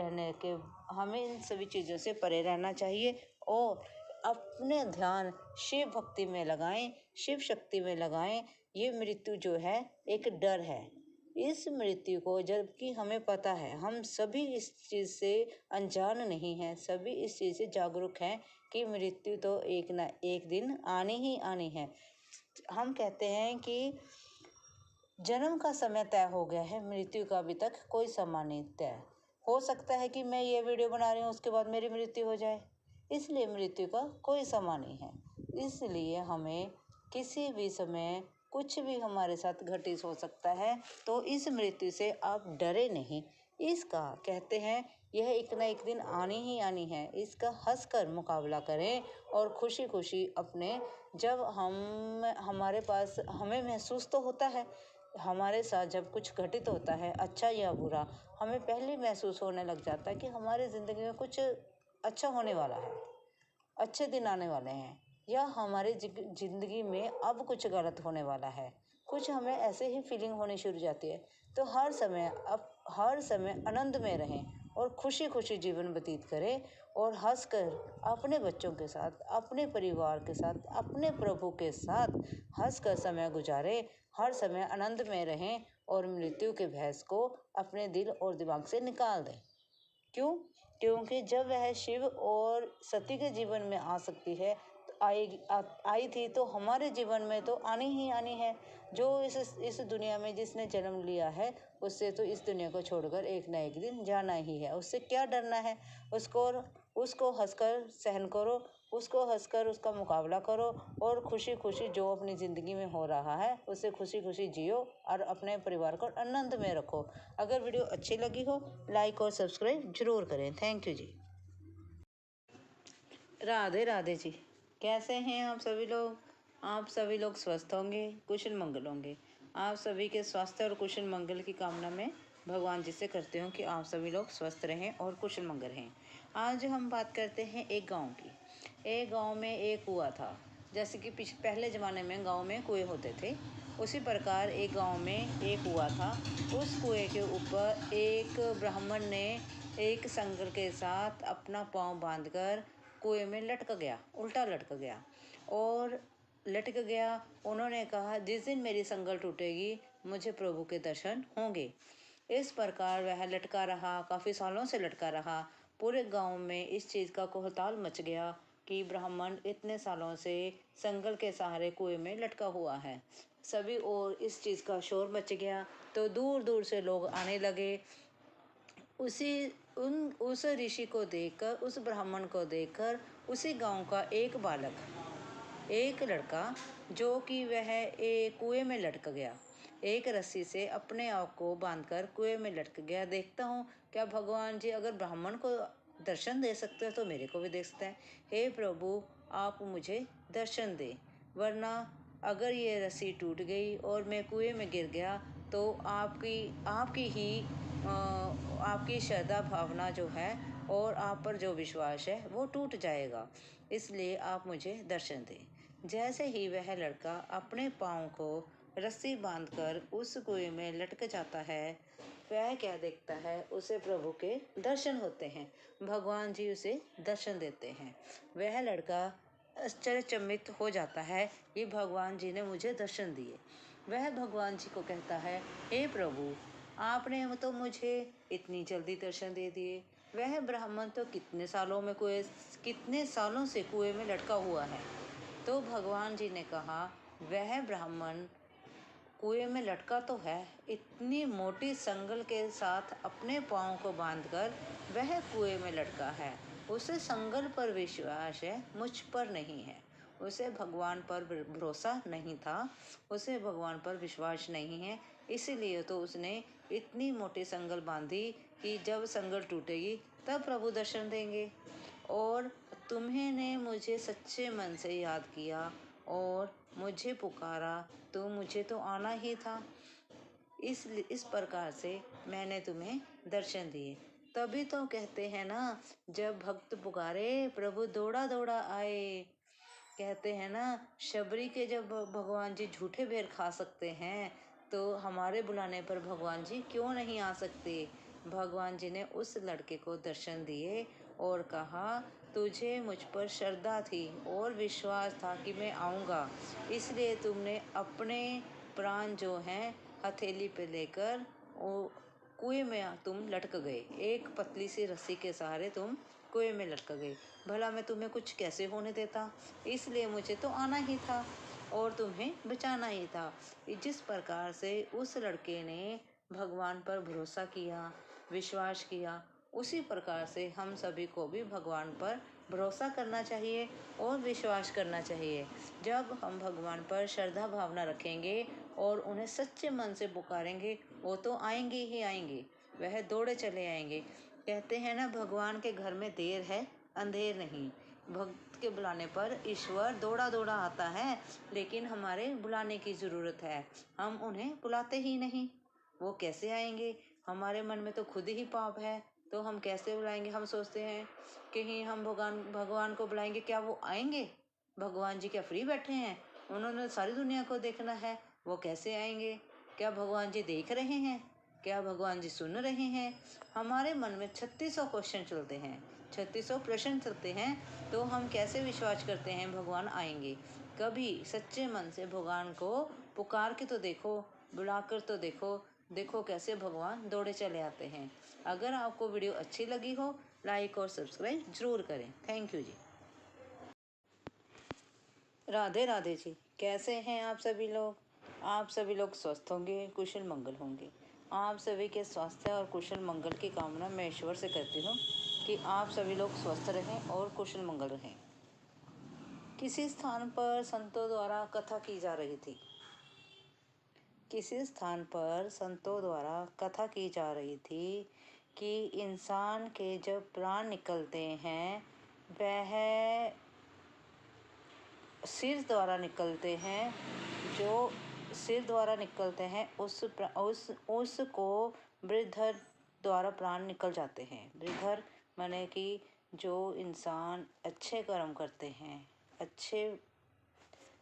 रहना चाहिए और अपने ध्यान शिव भक्ति में लगाएं, शिव शक्ति में लगाएं, ये मृत्यु जो है एक डर है। इस मृत्यु को जबकि हमें पता है, हम सभी इस चीज़ से अनजान नहीं हैं, सभी इस चीज़ से जागरूक हैं कि मृत्यु तो एक ना एक दिन आनी ही आनी है। हम कहते हैं कि जन्म का समय तय हो गया है, मृत्यु का अभी तक कोई समय नहीं तय। हो सकता है कि मैं ये वीडियो बना रही हूँ उसके बाद मेरी मृत्यु हो जाए, इसलिए मृत्यु का कोई समय नहीं है। इसलिए हमें किसी भी समय कुछ भी हमारे साथ घटित हो सकता है, तो इस मृत्यु से आप डरे नहीं। इसका कहते हैं यह एक ना एक दिन आनी ही आनी है, इसका हंसकर मुकाबला करें और खुशी खुशी अपने, जब हमारे पास हमें महसूस तो होता है, हमारे साथ जब कुछ घटित होता है अच्छा या बुरा, हमें पहले महसूस होने लग जाता है कि हमारी ज़िंदगी में कुछ अच्छा होने वाला है, अच्छे दिन आने वाले हैं, या हमारी ज़िंदगी में अब कुछ गलत होने वाला है, कुछ हमें ऐसे ही फीलिंग होनी शुरू हो जाती है। तो हर समय आनंद में रहें और खुशी खुशी जीवन व्यतीत करें और हंसकर अपने बच्चों के साथ, अपने परिवार के साथ, अपने प्रभु के साथ हंसकर समय गुजारें। हर समय आनंद में रहें और मृत्यु के भय को अपने दिल और दिमाग से निकाल दें। क्यों? क्योंकि जब वह शिव और सती के जीवन में आ सकती है, आई थी, तो हमारे जीवन में तो आनी ही आनी है। जो इस दुनिया में जिसने जन्म लिया है, उससे तो इस दुनिया को छोड़कर एक ना एक दिन जाना ही है। उससे क्या डरना है? उसको हंसकर सहन करो, उसको हंसकर उसका मुकाबला करो और खुशी खुशी जो अपनी ज़िंदगी में हो रहा है उसे खुशी खुशी जियो और अपने परिवार को आनंद में रखो। अगर वीडियो अच्छी लगी हो, लाइक और सब्सक्राइब जरूर करें। थैंक यू जी। राधे राधे जी। कैसे हैं आप सभी लोग? आप सभी लोग स्वस्थ होंगे, कुशल मंगल होंगे। आप सभी के स्वास्थ्य और कुशल मंगल की कामना में भगवान जी से करती हूँ कि आप सभी लोग स्वस्थ रहें और कुशल मंगल रहें। आज हम बात करते हैं एक गांव की। एक गांव में एक कुआं था। जैसे कि पहले ज़माने में गांव में कुएं होते थे, उसी प्रकार एक गांव में एक कुआं था। उस कुएं के ऊपर एक ब्राह्मण ने एक संगल के साथ अपना पाँव बांधकर कुएं में लटक गया, उल्टा लटक गया और लटक गया। उन्होंने कहा, जिस दिन मेरी संगल टूटेगी मुझे प्रभु के दर्शन होंगे। इस प्रकार वह लटका रहा, काफ़ी सालों से लटका रहा। पूरे गांव में इस चीज़ का कोहताल मच गया कि ब्राह्मण इतने सालों से संगल के सहारे कुएं में लटका हुआ है। सभी और इस चीज़ का शोर मच गया, तो दूर दूर से लोग आने लगे। उस ऋषि को देखकर, उस ब्राह्मण को देखकर उसी गांव का एक बालक, एक लड़का, जो कि वह एक कुएं में लटक गया, एक रस्सी से अपने आप को बांधकर कुएं में लटक गया। देखता हूँ क्या भगवान जी अगर ब्राह्मण को दर्शन दे सकते हैं तो मेरे को भी दे सकते हैं। हे प्रभु, आप मुझे दर्शन दे, वरना अगर ये रस्सी टूट गई और मैं कुएं में गिर गया तो आपकी श्रद्धा भावना जो है और आप पर जो विश्वास है वो टूट जाएगा, इसलिए आप मुझे दर्शन दें। जैसे ही वह लड़का अपने पाँव को रस्सी बांधकर उस कुएं में लटक जाता है, वह क्या देखता है, उसे प्रभु के दर्शन होते हैं। भगवान जी उसे दर्शन देते हैं। वह लड़का आश्चर्यचकित हो जाता है कि भगवान जी ने मुझे दर्शन दिए। वह भगवान जी को कहता है, हे प्रभु, आपने तो मुझे इतनी जल्दी दर्शन दे दिए। वह ब्राह्मण तो कितने सालों से कुएं में लटका हुआ है। तो भगवान जी ने कहा, वह ब्राह्मण कुएं में लटका तो है, इतनी मोटी संगल के साथ अपने पाँव को बांधकर वह कुएं में लटका है। उसे संगल पर विश्वास है, मुझ पर नहीं है। उसे भगवान पर भरोसा नहीं था, उसे भगवान पर विश्वास नहीं है, इसीलिए तो उसने इतनी मोटी संगल बांधी कि जब संगल टूटेगी तब प्रभु दर्शन देंगे। और तुम्हें ने मुझे सच्चे मन से याद किया और मुझे पुकारा, तो मुझे तो आना ही था। इस प्रकार से मैंने तुम्हें दर्शन दिए। तभी तो कहते हैं ना, जब भक्त पुकारे प्रभु दौड़ा दौड़ा आए। कहते हैं ना, शबरी के जब भगवान जी झूठे बेर खा सकते हैं, तो हमारे बुलाने पर भगवान जी क्यों नहीं आ सकते। भगवान जी ने उस लड़के को दर्शन दिए और कहा, तुझे मुझ पर श्रद्धा थी और विश्वास था कि मैं आऊँगा, इसलिए तुमने अपने प्राण जो हैं हथेली पे लेकर वो कुएं में तुम लटक गए। एक पतली सी रस्सी के सहारे तुम कुएं में लटक गए। भला मैं तुम्हें कुछ कैसे होने देता, इसलिए मुझे तो आना ही था और तुम्हें बचाना ही था। जिस प्रकार से उस लड़के ने भगवान पर भरोसा किया, विश्वास किया, उसी प्रकार से हम सभी को भी भगवान पर भरोसा करना चाहिए और विश्वास करना चाहिए। जब हम भगवान पर श्रद्धा भावना रखेंगे और उन्हें सच्चे मन से पुकारेंगे, वो तो आएंगे ही आएंगे, वह दौड़े चले आएंगे। कहते हैं ना, भगवान के घर में देर है अंधेर नहीं। भक्त के बुलाने पर ईश्वर दौड़ा दौड़ा आता है, लेकिन हमारे बुलाने की ज़रूरत है। हम उन्हें बुलाते ही नहीं, वो कैसे आएंगे? हमारे मन में तो खुद ही पाप है, तो हम कैसे बुलाएंगे? हम सोचते हैं कि हम भगवान को बुलाएंगे, क्या वो आएंगे? भगवान जी क्या फ्री बैठे हैं? उन्होंने सारी दुनिया को देखना है, वो कैसे आएंगे? क्या भगवान जी देख रहे हैं? क्या भगवान जी सुन रहे हैं? हमारे मन में 3600 क्वेश्चन चलते हैं, 3600 प्रश्न चलते हैं, तो हम कैसे विश्वास करते हैं भगवान आएंगे? कभी सच्चे मन से भगवान को पुकार के तो देखो, बुलाकर तो देखो, देखो कैसे भगवान दौड़े चले आते हैं। अगर आपको वीडियो अच्छी लगी हो, लाइक और सब्सक्राइब जरूर करें। थैंक यू जी। राधे राधे जी। कैसे हैं आप सभी लोग? आप सभी लोग स्वस्थ होंगे, कुशल मंगल होंगे। आप सभी के स्वास्थ्य और कुशल मंगल की कामना मैं ईश्वर से करती हूँ कि आप सभी लोग स्वस्थ रहें और कुशल मंगल रहें। किसी स्थान पर संतों द्वारा कथा की जा रही थी। किसी स्थान पर संतों द्वारा कथा की जा रही थी कि इंसान के जब प्राण निकलते हैं, वह सिर द्वारा निकलते हैं। जो सिर द्वारा निकलते हैं उसको वृद्धर द्वारा प्राण निकल जाते हैं। वृद्धर माने कि जो इंसान अच्छे कर्म करते हैं, अच्छे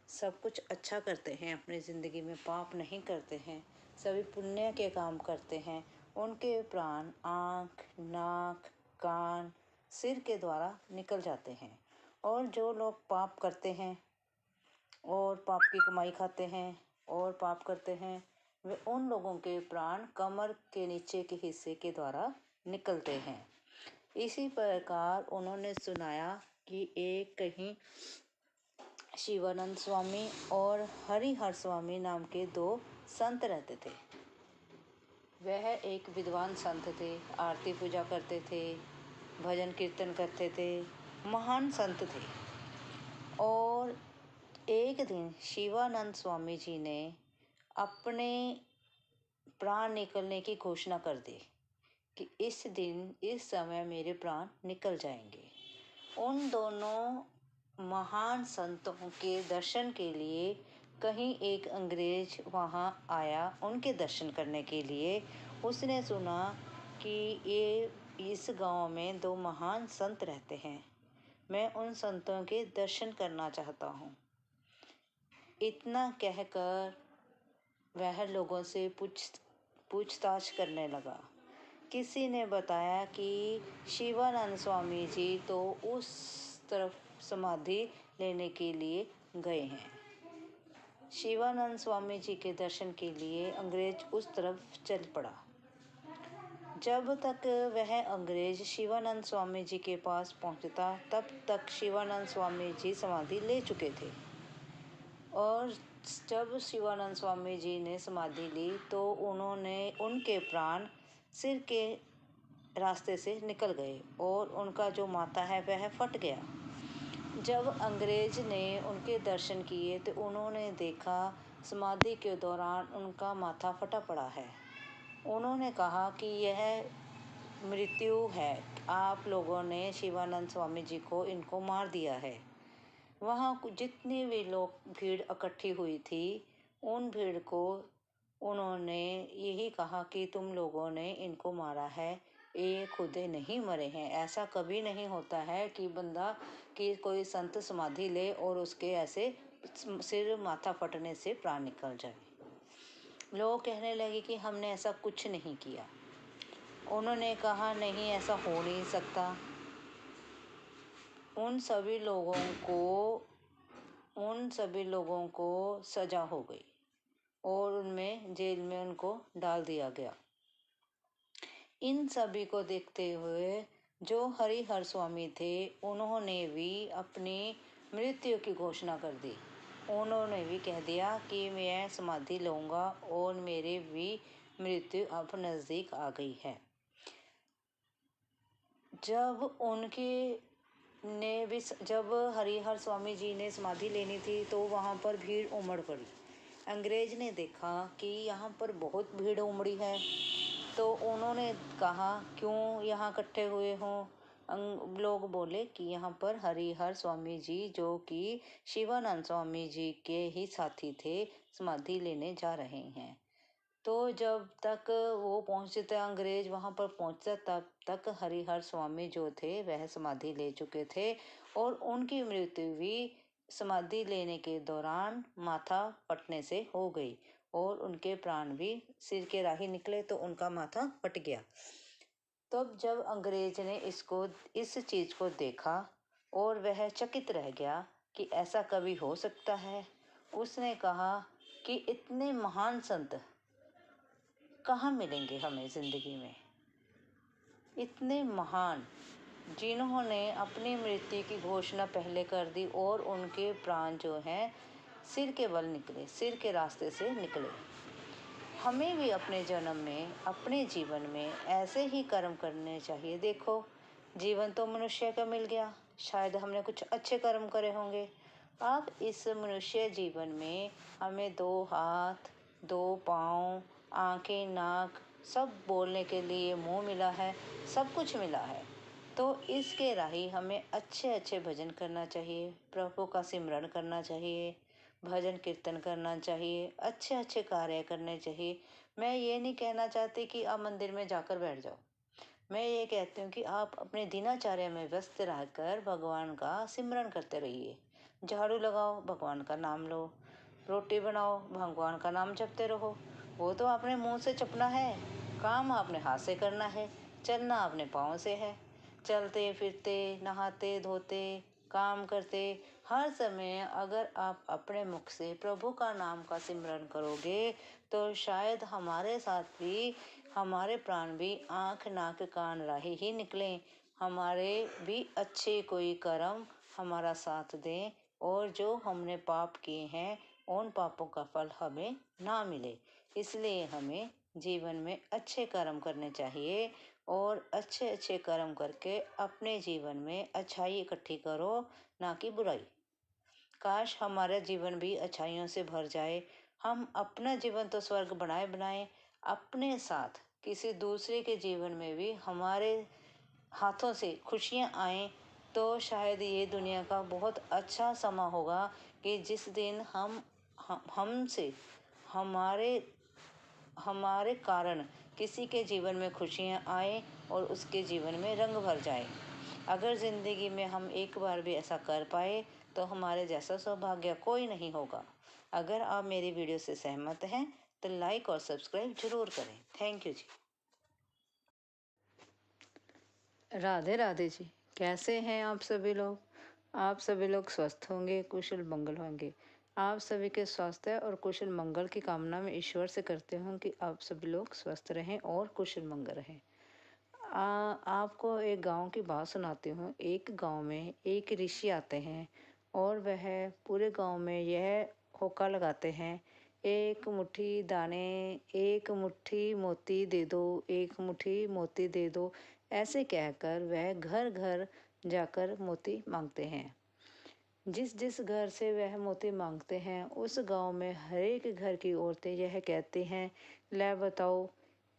सब कुछ अच्छा करते हैं, अपनी ज़िंदगी में पाप नहीं करते हैं, सभी पुण्य के काम करते हैं, उनके प्राण आँख, नाक, कान, सिर के द्वारा निकल जाते हैं। और जो लोग पाप करते हैं और पाप की कमाई खाते हैं और पाप करते हैं, वे उन लोगों के प्राण कमर के नीचे के हिस्से के द्वारा निकलते हैं। इसी प्रकार उन्होंने सुनाया कि एक कहीं शिवानंद स्वामी और हरिहर स्वामी नाम के 2 संत रहते थे। वह एक विद्वान संत थे, आरती पूजा करते थे, भजन कीर्तन करते थे, महान संत थे। और एक दिन शिवानंद स्वामी जी ने अपने प्राण निकलने की घोषणा कर दी कि इस दिन इस समय मेरे प्राण निकल जाएंगे। उन दोनों महान संतों के दर्शन के लिए कहीं एक अंग्रेज वहाँ आया उनके दर्शन करने के लिए। उसने सुना कि ये इस गांव में 2 महान संत रहते हैं, मैं उन संतों के दर्शन करना चाहता हूँ। इतना कहकर वह लोगों से पूछताछ करने लगा। किसी ने बताया कि शिवानंद स्वामी जी तो उस तरफ समाधि लेने के लिए गए हैं। शिवानंद स्वामी जी के दर्शन के लिए अंग्रेज उस तरफ चल पड़ा। जब तक वह अंग्रेज शिवानंद स्वामी जी के पास पहुंचता, तब तक शिवानंद स्वामी जी समाधि ले चुके थे। और जब शिवानंद स्वामी जी ने समाधि ली तो उनके प्राण सिर के रास्ते से निकल गए और उनका जो माथा है वह फट गया। जब अंग्रेज ने उनके दर्शन किए तो उन्होंने देखा समाधि के दौरान उनका माथा फटा पड़ा है। उन्होंने कहा कि यह मृत्यु है, आप लोगों ने शिवानंद स्वामी जी को इनको मार दिया है। वहाँ जितनी भी लोग भीड़ इकट्ठी हुई थी, उन भीड़ को उन्होंने यही कहा कि तुम लोगों ने इनको मारा है, ये खुद नहीं मरे हैं। ऐसा कभी नहीं होता है कि कोई संत समाधि ले और उसके ऐसे सिर माथा फटने से प्राण निकल जाए। लोग कहने लगे कि हमने ऐसा कुछ नहीं किया। उन्होंने कहा नहीं, ऐसा हो नहीं सकता। उन सभी लोगों को सजा हो गई। और उनमें जेल में उनको डाल दिया गया। इन सभी को देखते हुए जो हरिहर स्वामी थे उन्होंने भी अपनी मृत्यु की घोषणा कर दी। उन्होंने भी कह दिया कि मैं समाधि लूँगा और मेरी भी मृत्यु अब नज़दीक आ गई है। जब हरिहर स्वामी जी ने समाधि लेनी थी तो वहाँ पर भीड़ उमड़ पड़ी। अंग्रेज ने देखा कि यहाँ पर बहुत भीड़ उमड़ी है, तो उन्होंने कहा क्यों यहाँ इकट्ठे हुए हों। लोग बोले कि यहाँ पर हरिहर स्वामी जी जो कि शिवानंद स्वामी जी के ही साथी थे समाधि लेने जा रहे हैं। तो जब तक वो पहुँचते अंग्रेज वहाँ पर पहुँचता तब तक हरिहर स्वामी जो थे वह समाधि ले चुके थे और उनकी मृत्यु भी समाधि लेने के दौरान माथा फटने से हो गई और उनके प्राण भी सिर के राही निकले, तो उनका माथा फट गया। तब जब अंग्रेज ने इस चीज़ को देखा और वह चकित रह गया कि ऐसा कभी हो सकता है। उसने कहा कि इतने महान संत कहाँ मिलेंगे हमें ज़िंदगी में, इतने महान जिन्होंने अपनी मृत्यु की घोषणा पहले कर दी और उनके प्राण जो हैं सिर के बल निकले, सिर के रास्ते से निकले। हमें भी अपने जन्म में, अपने जीवन में ऐसे ही कर्म करने चाहिए। देखो, जीवन तो मनुष्य का मिल गया, शायद हमने कुछ अच्छे कर्म करे होंगे। अब इस मनुष्य जीवन में हमें 2 हाथ, 2 पाँव, आँखें, नाक, सब बोलने के लिए मुंह मिला है, सब कुछ मिला है। तो इसके राही हमें अच्छे अच्छे भजन करना चाहिए, प्रभु का सिमरन करना चाहिए, भजन कीर्तन करना चाहिए, अच्छे अच्छे कार्य करने चाहिए। मैं ये नहीं कहना चाहती कि आप मंदिर में जाकर बैठ जाओ। मैं ये कहती हूँ कि आप अपने दिनचर्या में व्यस्त रहकर भगवान का सिमरन करते रहिए। झाड़ू लगाओ, भगवान का नाम लो, रोटी बनाओ, भगवान का नाम जपते रहो। वो तो आपने मुंह से जपना है, काम आपने हाथ से करना है, चलना अपने पाँव से है। चलते फिरते, नहाते धोते, काम करते, हर समय अगर आप अपने मुख से प्रभु का नाम का सिमरन करोगे तो शायद हमारे साथ भी हमारे प्राण भी आँख नाक कान राही ही निकलें, हमारे भी अच्छे कोई कर्म हमारा साथ दें और जो हमने पाप किए हैं उन पापों का फल हमें ना मिले। इसलिए हमें जीवन में अच्छे कर्म करने चाहिए और अच्छे अच्छे कर्म करके अपने जीवन में अच्छाई इकट्ठी करो, ना कि बुराई। काश हमारा जीवन भी अच्छाइयों से भर जाए। हम अपना जीवन तो स्वर्ग बनाए बनाए, अपने साथ किसी दूसरे के जीवन में भी हमारे हाथों से खुशियाँ आएं, तो शायद ये दुनिया का बहुत अच्छा समा होगा कि जिस दिन हमसे हमारे हमारे कारण किसी के जीवन में खुशियाँ आए और उसके जीवन में रंग भर जाए। अगर ज़िंदगी में हम एक बार भी ऐसा कर पाए तो हमारे जैसा सौभाग्य कोई नहीं होगा। अगर आप मेरी वीडियो से सहमत हैं तो लाइक और सब्सक्राइब जरूर करें। थैंक यू जी। राधे राधे जी। कैसे हैं आप सभी लोग? आप सभी लोग स्वस्थ होंगे, कुशल मंगल होंगे। आप सभी के स्वास्थ्य और कुशल मंगल की कामना में ईश्वर से करते हूँ कि आप सभी लोग स्वस्थ रहें और कुशल मंगल रहें। आपको एक गांव की बात सुनाती हूँ। एक गांव में एक ऋषि आते हैं और वह पूरे गांव में यह होका लगाते हैं, एक मुट्ठी दाने, एक मुट्ठी मोती दे दो, एक मुट्ठी मोती दे दो। ऐसे कहकर वह घर घर जाकर मोती मांगते हैं। जिस जिस घर से वह मोती मांगते हैं उस गांव में हर एक घर की औरतें यह कहती हैं, ले बताओ,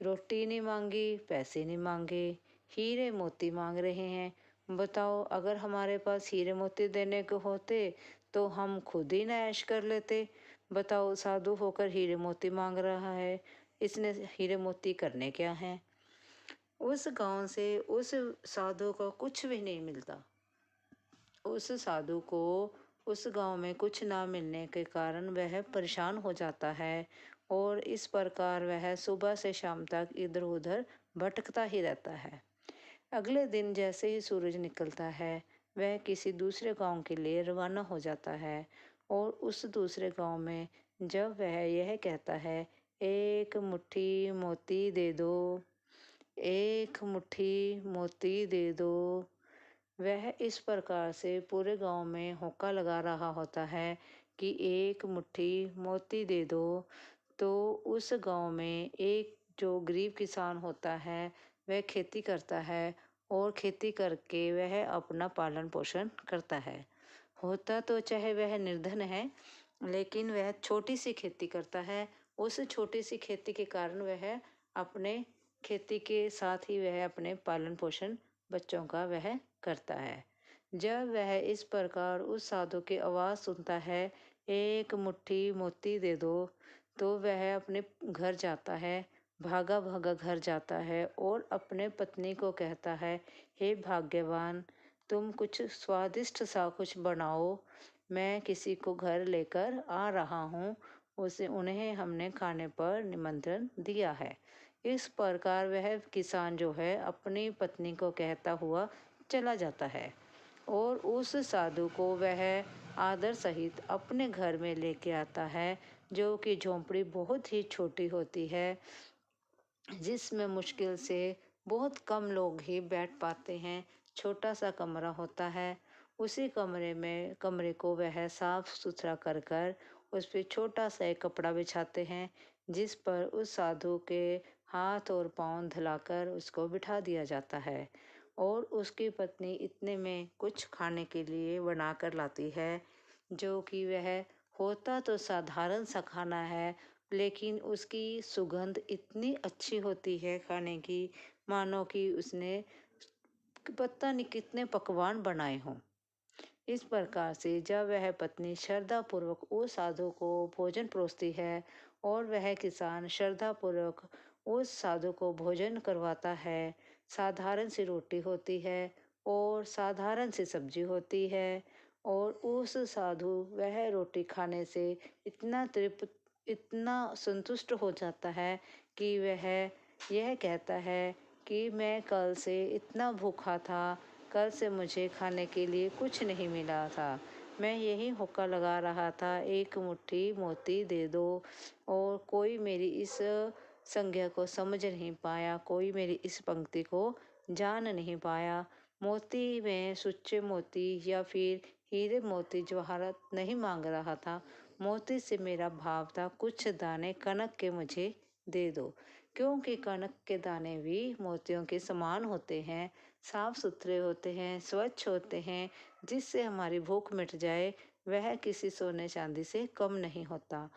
रोटी नहीं मांगी, पैसे नहीं मांगे, हीरे मोती मांग रहे हैं। बताओ, अगर हमारे पास हीरे मोती देने को होते तो हम खुद ही न ऐश कर लेते। बताओ, साधु होकर हीरे मोती मांग रहा है, इसने हीरे मोती करने क्या हैं? उस गांव से उस साधु को कुछ भी नहीं मिलता। उस साधु को उस गांव में कुछ ना मिलने के कारण वह परेशान हो जाता है और इस प्रकार वह सुबह से शाम तक इधर उधर भटकता ही रहता है। अगले दिन जैसे ही सूरज निकलता है वह किसी दूसरे गांव के लिए रवाना हो जाता है और उस दूसरे गांव में जब वह यह कहता है, एक मुट्ठी मोती दे दो, एक मुट्ठी मोती दे दो, वह इस प्रकार से पूरे गांव में होका लगा रहा होता है कि एक मुट्ठी मोती दे दो। तो उस गांव में एक जो गरीब किसान होता है वह खेती करता है और खेती करके वह अपना पालन पोषण करता है। होता तो चाहे वह निर्धन है, लेकिन वह छोटी सी खेती करता है। उस छोटी सी खेती के कारण वह अपने खेती के साथ ही वह अपने पालन पोषण बच्चों का वह करता है। जब वह इस प्रकार उस साधु की आवाज़ सुनता है, एक मुट्ठी मोती दे दो, तो वह अपने घर जाता है, भागा भागा घर जाता है और अपने पत्नी को कहता है, हे भाग्यवान, तुम कुछ स्वादिष्ट सा कुछ बनाओ, मैं किसी को घर लेकर आ रहा हूँ, उन्हें हमने खाने पर निमंत्रण दिया है। इस प्रकार वह किसान जो है अपनी पत्नी को कहता हुआ चला जाता है और उस साधु को वह आदर सहित अपने घर में लेके आता है, जो कि झोंपड़ी बहुत ही छोटी होती है, जिसमें मुश्किल से बहुत कम लोग ही बैठ पाते हैं। छोटा सा कमरा होता है। उसी कमरे को वह साफ सुथरा कर कर उस पर छोटा सा एक कपड़ा बिछाते हैं, जिस पर उस साधु के हाथ और पांव धुलाकर उसको बिठा दिया जाता है और उसकी पत्नी इतने में कुछ खाने के लिए बना कर लाती है, जो कि वह होता तो साधारण सा खाना है, लेकिन उसकी सुगंध इतनी अच्छी होती है खाने की, मानो कि उसने पता नहीं कितने पकवान बनाए हों। इस प्रकार से जब वह पत्नी श्रद्धापूर्वक उस साधु को भोजन परोसती है और वह किसान श्रद्धापूर्वक उस साधु को भोजन करवाता है, साधारण सी रोटी होती है और साधारण सी सब्जी होती है और उस साधु वह रोटी खाने से इतना तृप्त, इतना संतुष्ट हो जाता है कि वह यह कहता है कि मैं कल से इतना भूखा था, कल से मुझे खाने के लिए कुछ नहीं मिला था, मैं यही हुक्का लगा रहा था, एक मुट्ठी मोती दे दो, और कोई मेरी इस संज्ञा को समझ नहीं पाया, कोई मेरी इस पंक्ति को जान नहीं पाया। मोती में सुच्चे मोती या फिर हीरे मोती जवाहरात नहीं मांग रहा था, मोती से मेरा भाव था कुछ दाने कनक के मुझे दे दो, क्योंकि कनक के दाने भी मोतियों के समान होते हैं, साफ सुथरे होते हैं, स्वच्छ होते हैं, जिससे हमारी भूख मिट जाए, वह किसी सोने चांदी से कम नहीं होता।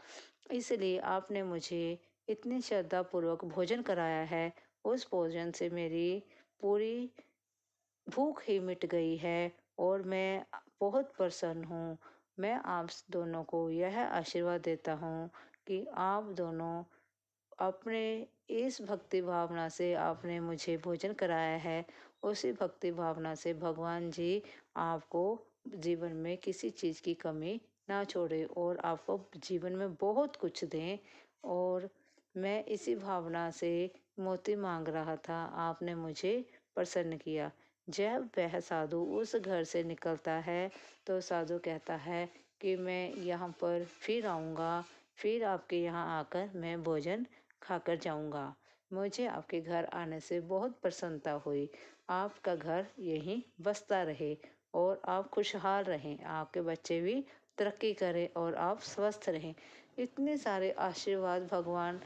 इसलिए आपने मुझे इतनी श्रद्धापूर्वक भोजन कराया है, उस भोजन से मेरी पूरी भूख ही मिट गई है और मैं बहुत प्रसन्न हूँ। मैं आप दोनों को यह आशीर्वाद देता हूँ कि आप दोनों अपने इस भक्ति भावना से आपने मुझे भोजन कराया है, उसी भक्ति भावना से भगवान जी आपको जीवन में किसी चीज़ की कमी ना छोड़े और आपको जीवन में बहुत कुछ दें। और मैं इसी भावना से मोती मांग रहा था, आपने मुझे प्रसन्न किया। जब वह साधु उस घर से निकलता है तो साधु कहता है कि मैं यहाँ पर फिर आऊँगा, फिर आपके यहाँ आकर मैं भोजन खाकर जाऊंगा। मुझे आपके घर आने से बहुत प्रसन्नता हुई। आपका घर यहीं बसता रहे और आप खुशहाल रहें, आपके बच्चे भी तरक्की करें और आप स्वस्थ रहें। इतने सारे आशीर्वाद भगवान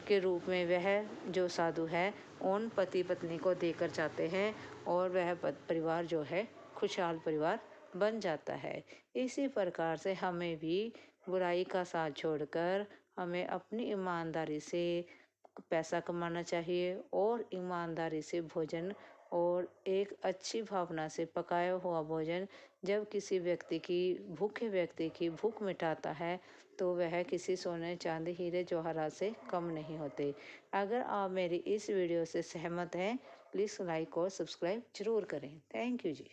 के रूप में वह जो साधु है उन पति पत्नी को देकर जाते हैं और वह परिवार जो है खुशहाल परिवार बन जाता है। इसी प्रकार से हमें भी बुराई का साथ छोड़कर हमें अपनी ईमानदारी से पैसा कमाना चाहिए और ईमानदारी से भोजन और एक अच्छी भावना से पकाया हुआ भोजन जब किसी व्यक्ति की भूखे व्यक्ति की भूख मिटाता है तो वह किसी सोने चांदी हीरे जवाहरात से कम नहीं होते। अगर आप मेरी इस वीडियो से सहमत हैं, प्लीज़ लाइक और सब्सक्राइब जरूर करें। Thank you ji.